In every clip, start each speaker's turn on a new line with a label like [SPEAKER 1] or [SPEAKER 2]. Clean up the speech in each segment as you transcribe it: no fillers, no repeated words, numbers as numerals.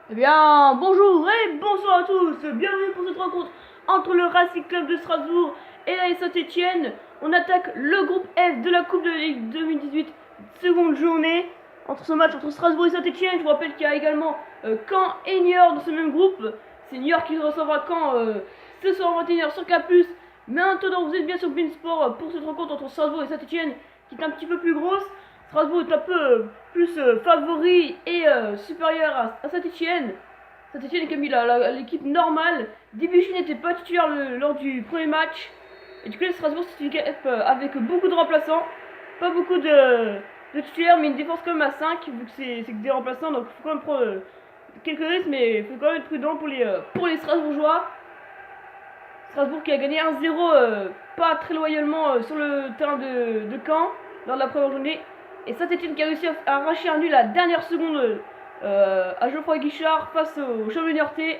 [SPEAKER 1] Eh bien, bonjour et bonsoir à tous. Bienvenue pour cette rencontre entre le Racing Club de Strasbourg et la Saint-Etienne. On attaque le groupe F de la Coupe de Ligue 2018, seconde journée. Entre ce match entre Strasbourg et Saint-Etienne, je vous rappelle qu'il y a également Caen et Niort dans ce même groupe. C'est Niort qui recevra Caen ce soir 21h sur K+. Maintenant, vous êtes bien sur Beansport pour cette rencontre entre Strasbourg et Saint-Etienne qui est un petit peu plus grosse. Strasbourg est un peu plus favori et supérieur à Saint-Etienne. Saint-Etienne qui a mis l'équipe normale. Debuchy n'était pas titulaire lors du premier match. Et du coup, Strasbourg, c'est une équipe avec beaucoup de remplaçants. Pas beaucoup de titulaires, mais une défense quand même à 5, vu que c'est que des remplaçants. Donc, il faut quand même prendre quelques risques, mais il faut quand même être prudent pour les Strasbourgeois. Strasbourg qui a gagné 1-0 pas très loyalement sur le terrain de Caen lors de la première journée. Et Saint-Etienne qui a réussi à arracher un nul à la dernière seconde à Geoffroy Guichard face au Chamonix-Niortais.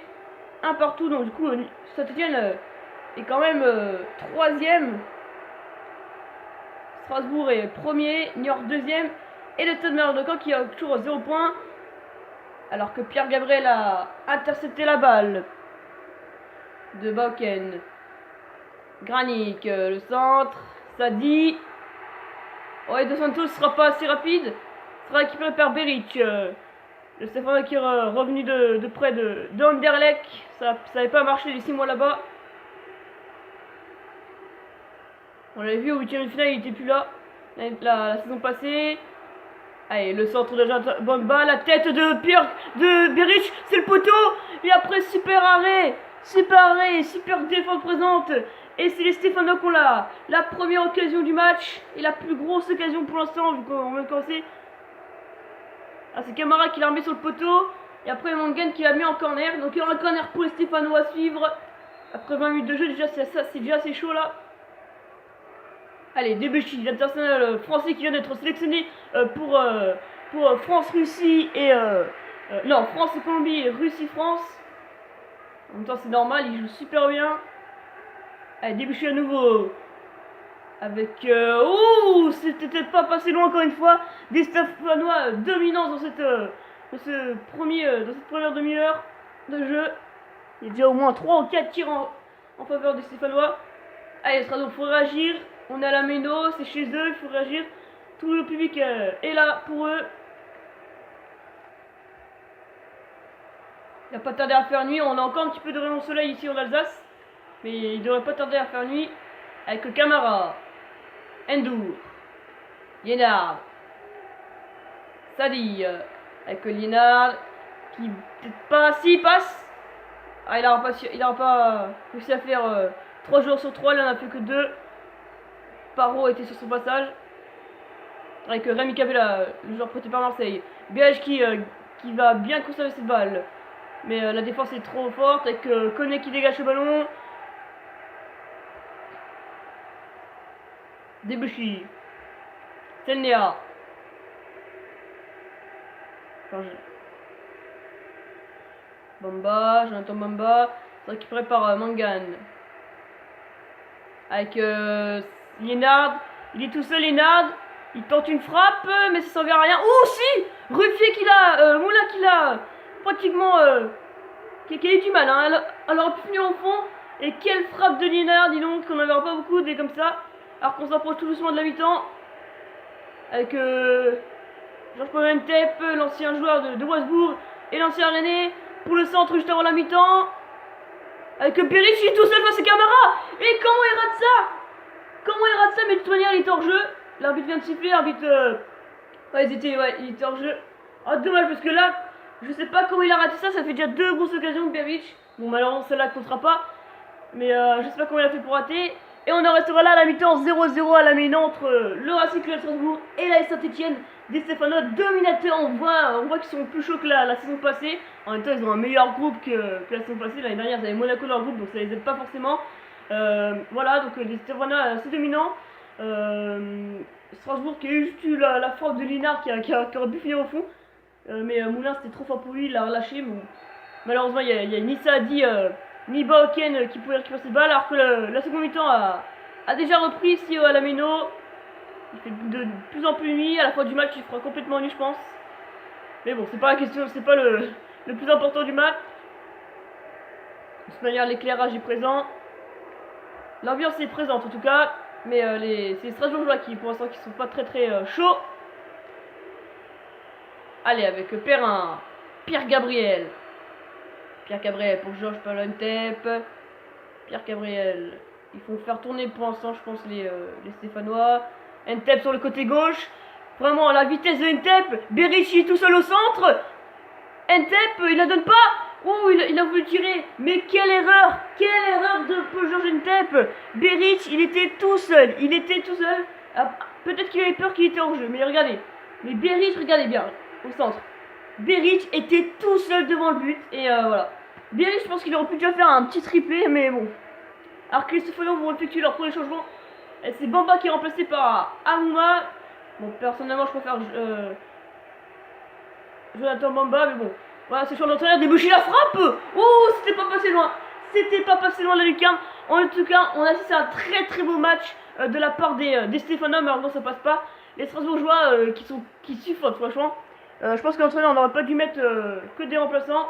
[SPEAKER 1] Un partout, donc du coup Saint-Etienne est quand même troisième. Strasbourg est premier, Niort deuxième. Et le Stade Malherbe de Caen qui a toujours 0 points. Alors que Pierre Gabriel a intercepté la balle de Bauken. Granic, le centre, Sadi. Ouais, Dos Santos sera pas assez rapide. Sera récupéré par Beric. Le Stéphanois qui est revenu de près de Anderlecht. Ça n'avait pas marché les 6 mois là-bas. On l'avait vu au 8ème de finale, il était plus là la saison passée. Allez, le centre de Bamba, la tête de Beric, c'est le poteau. Et après, super arrêt, super défense présente. Et c'est les Stéphanois qui ont la première occasion du match. Et la plus grosse occasion pour l'instant, vu qu'on vient de commencer. Ah, c'est Camara qui l'a remis sur le poteau. Et après, Mangan qui l'a mis en corner. Donc il y aura un corner pour les Stéphanois à suivre. Après 20 minutes de jeu, déjà c'est déjà assez chaud là. Allez, Debuchy, l'international français qui vient d'être sélectionné pour France-Russie et... non, France-Colombie et Russie-France. En même temps, c'est normal, il joue super bien. Allez, Debuchy à nouveau. Avec... ouh, c'était peut-être pas passé loin encore une fois. Des Stéphanois dominants dans cette première demi-heure de jeu. Il y a déjà au moins 3 ou 4 tirs en faveur des Stéphanois. Allez, il faut réagir. On est à la Méno, c'est chez eux, il faut réagir. Tout le public est là pour eux. Il n'y a pas tardé à faire nuit. On a encore un petit peu de rayon de soleil ici en Alsace. Mais il ne devrait pas tarder à faire nuit. Avec le Camara, Endur, Liénard, Sadi, avec le Liénard, qui peut-être pas... Si, passe. Ah, il n'aura pas réussi à faire 3 joueurs sur 3, il n'en a fait que 2. Paro était sur son passage. Avec Rémi Cabella, le joueur prêté par Marseille. BH qui va bien conserver cette balle. Mais la défense est trop forte. Avec Koné qui dégage le ballon. Debuchy. Selnea. Bamba, Jonathan Bamba. C'est récupéré par Mangan. Avec Liénard. Il est tout seul, Liénard. Il tente une frappe, mais ça servait à rien. Oh si, Ruffier qui l'a, Moulin qui l'a pratiquement, qui a eu du mal. Hein. Elle aurait pu finir au fond. Et quelle frappe de Liénard, dis donc, qu'on n'avait pas beaucoup des comme ça. Alors qu'on s'approche tout doucement de la mi-temps. Avec Georges Pomentep, l'ancien joueur de Wasbourg et l'ancien René pour le centre juste avant la mi-temps. Avec Beric, il est tout seul face à Camara. Et comment il rate ça? Mais de toute manière, il est hors jeu. L'arbitre vient de siffler, l'arbitre... il était hors jeu. Oh, dommage, parce que là, je sais pas comment il a raté ça. Ça fait déjà 2 grosses occasions, Beric. Bon, malheureusement, celle-là ne comptera pas. Mais je sais pas comment il a fait pour rater. Et on en restera là à la mi-temps, 0-0 à la mi-temps entre le Racing Club de Strasbourg et la Saint-Etienne. Des Stéphanois dominateurs, on voit qu'ils sont plus chauds que la saison passée. En même temps, ils ont un meilleur groupe que la saison passée. L'année dernière, ils avaient Monaco dans leur groupe, donc ça les aide pas forcément. Voilà, donc les Stéphanois assez dominants. Strasbourg qui a juste eu la frappe de Liénard qui aurait pu finir au fond. Mais Moulin, c'était trop fort pour lui, il l'a relâché. Bon. Malheureusement, il y a ni Sadi ni Bauken qui pouvait récupérer cette balle, alors que la seconde mi-temps a déjà repris ici à la Méno. Il fait de plus en plus nuit, à la fin du match il fera complètement nuit je pense. Mais bon, c'est pas la question, c'est pas le le plus important du match. De toute manière, l'éclairage est présent. L'ambiance est présente en tout cas. Mais c'est les Strasbourgeois qui, pour l'instant, qui sont pas très chauds. Allez, avec Perrin. Pierre Gabriel. Pierre Gabriel pour Georges Palantep. Pierre Gabriel. Ils font faire tourner pour l'instant, je pense, les Stéphanois. Ntep sur le côté gauche. Vraiment, la vitesse de Ntep. Berici tout seul au centre. Ntep, il la donne pas. Oh, il a voulu tirer. Mais quelle erreur. Quelle erreur de Georges Ntep. Beric, il était tout seul. Il était tout seul. Ah, peut-être qu'il avait peur qu'il était en jeu. Mais regardez. Mais Beric, regardez bien. Au centre. Beric était tout seul devant le but. Et voilà. Beric, je pense qu'il aurait pu déjà faire un petit triplé. Mais bon. Alors que les Stéphanois vont effectuer leur premier changement. Et c'est Bamba qui est remplacé par Amouma. Bon, personnellement, je préfère Jonathan Bamba, mais bon. Voilà, c'est le champ d'entraîneur, déboucher la frappe. Oh, c'était pas passé loin. C'était pas passé loin la lucarne. En tout cas, on a assisté à un très beau match de la part des Stéphanois, mais alors ça passe pas. Les Strasbourgeois qui suffoquent, franchement. Je pense que l'entraîneur n'aurait pas dû mettre que des remplaçants.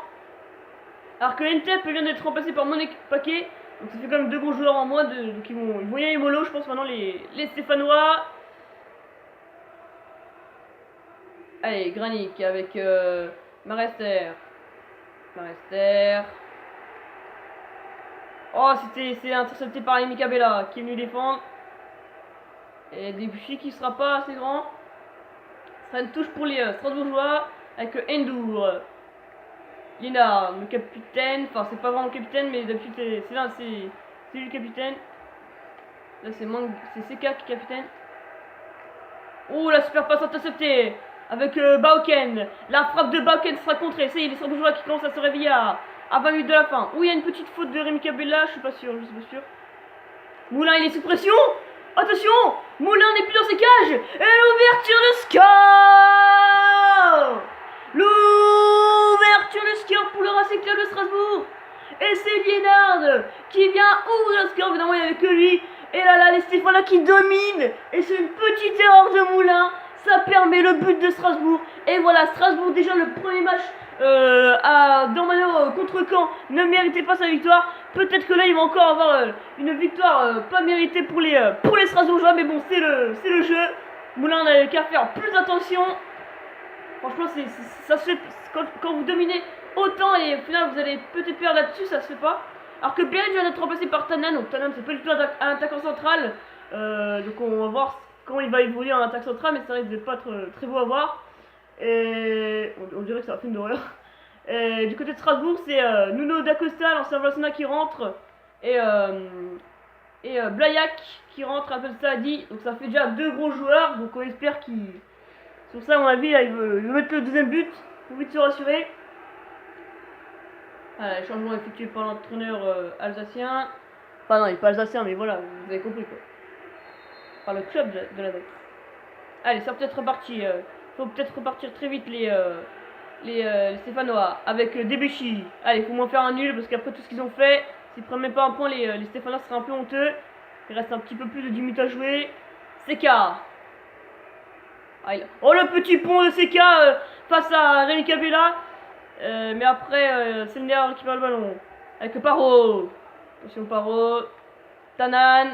[SPEAKER 1] Alors que Ntep vient d'être remplacé par Monique Paquet. Donc ça fait quand même 2 gros joueurs en moins. Donc ils vont y aller mollo, je pense, maintenant les Stéphanois. Allez, Granic avec Marester. Oh, c'est intercepté par Emi Cabella qui est venu défendre. Et Debuchy qui sera pas assez grand. Ce sera une touche pour les Strasbourgeois avec Endur. Linard, le capitaine. Enfin, c'est pas vraiment le capitaine, mais depuis c'est lui le capitaine. Là, c'est Seka qui est capitaine. Oh, la super passe interceptée avec Bauken. La frappe de Bauken sera contrée. C'est les Strasbourgeois qui commencent à se réveiller à 20 minutes de la fin. Oh, il y a une petite faute de Rémi Cabella, je suis pas sûr. Moulin, il est sous pression. Attention, Moulin n'est plus dans ses cages. Et l'ouverture de score. L'ouverture de score pour le Racing Club de Strasbourg. Et c'est Liénard qui vient ouvrir le score. Évidemment, il n'y avait que lui. Et là, les Stéphanois qui dominent. Et c'est une petite erreur de Moulin. Ça permet le but de Strasbourg. Et voilà, Strasbourg, déjà le premier match Dormano contre Caen ne méritait pas sa victoire. Peut-être que là, ils vont encore avoir une victoire pas méritée pour les Strasbourgeois. Mais bon, c'est le jeu. Moulin n'a qu'à faire plus attention. Franchement, ça se fait quand vous dominez autant et au final, vous allez peut-être perdre là-dessus, ça se fait pas. Alors que Beric vient d'être remplacé par Tanan. Donc Tanan, c'est pas du tout un attaquant central. Donc on va voir comment il va évoluer en attaque centrale, mais ça risque de pas être très beau à voir. Et on dirait que c'est un film d'horreur. Du côté de Strasbourg, c'est Nuno Dacosta, l'ancien Barcelona qui rentre. Et Blaillac qui rentre, Abel Saadi. Donc ça fait déjà 2 gros joueurs. Donc on espère qu'ils... Sur ça, à mon avis, il veut mettre le deuxième but pour vite se rassurer. Voilà, les changements effectués par l'entraîneur alsacien. Enfin non, il n'est pas alsacien, mais voilà, vous avez compris quoi. Par le club de la date. Allez, ça va peut-être repartir. Faut peut-être repartir très vite les Stéphanois avec Debuchy. Allez, faut moins faire un nul parce qu'après tout ce qu'ils ont fait, s'ils prennent même pas un point, les Stéphanois seraient un peu honteux. Il reste un petit peu plus de 10 minutes à jouer. Seka. Oh, le petit pont de Seka face à Rémi Cabella. Mais après, c'est le nerf qui récupère le ballon. Avec Paro. Attention, Paro. Tanan.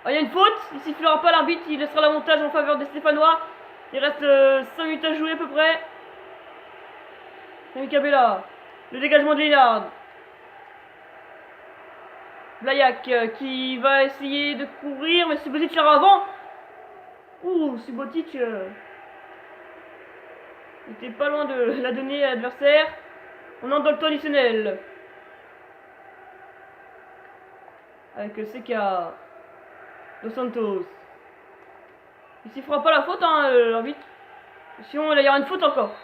[SPEAKER 1] Oh, il y a une faute. Il sifflera pas l'arbitre. Il laissera l'avantage en faveur des Stéphanois. Il reste 5 minutes à jouer à peu près. Rémi Cabella. Le dégagement de Liénard. Blaillac qui va essayer de courir. Mais Subotic ira avant. Ouh, Subotic était pas loin de la donner à l'adversaire. On entre dans le temps additionnel. Avec Seka. Dos Santos. Il s'y fera pas la faute, hein, l'arbitre. Sinon, il y aura une faute encore.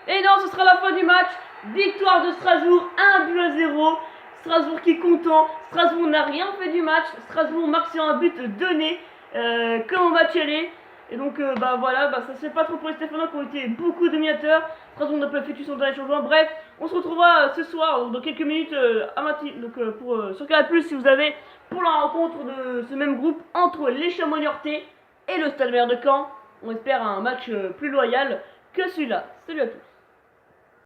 [SPEAKER 1] Et non, ce sera la fin du match. Victoire de Strasbourg, 1-0. Strasbourg qui est content. Strasbourg n'a rien fait du match. Strasbourg marque sur un but donné comme au match aller. Et donc, voilà, ça se fait pas trop pour les Stéphanois qui ont été beaucoup dominateurs. Strasbourg n'a pas effectué son dernier changement. Bref, on se retrouvera ce soir, dans quelques minutes, sur Canal+, si vous avez, pour la rencontre de ce même groupe entre les Chamois Niortais et le Stade Maire de Caen. On espère un match plus loyal que celui-là. Salut à tous.